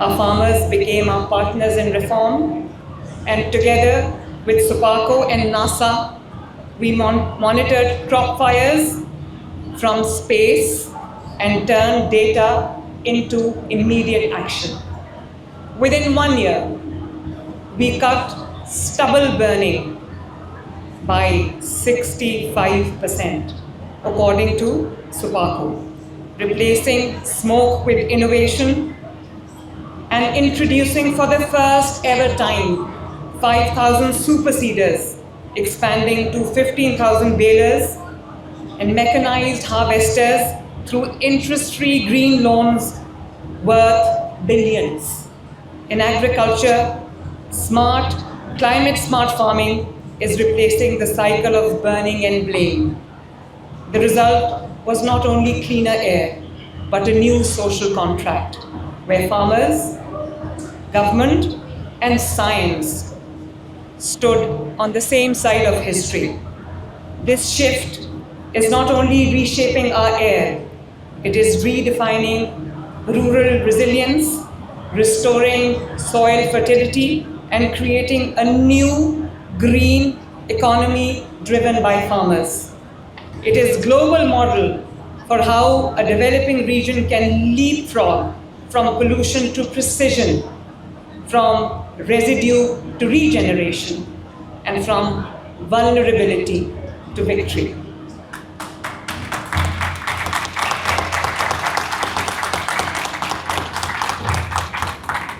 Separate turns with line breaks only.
Our farmers became our partners in reform, and together with Supaco and NASA, we monitored crop fires from space and turned data into immediate action. Within 1 year, we cut stubble burning by 65%, according to Supaco, replacing smoke with innovation and introducing for the first ever time 5,000 super seeders, expanding to 15,000 balers and mechanized harvesters through interest-free green loans worth billions. In agriculture, climate-smart farming is replacing the cycle of burning and blame. The result was not only cleaner air, but a new social contract where farmers, government, and science stood on the same side of history. This shift is not only reshaping our air, it is redefining rural resilience, restoring soil fertility, and creating a new green economy driven by farmers. It is a global model for how a developing region can leapfrog from pollution to precision, from residue to regeneration, and from vulnerability to victory.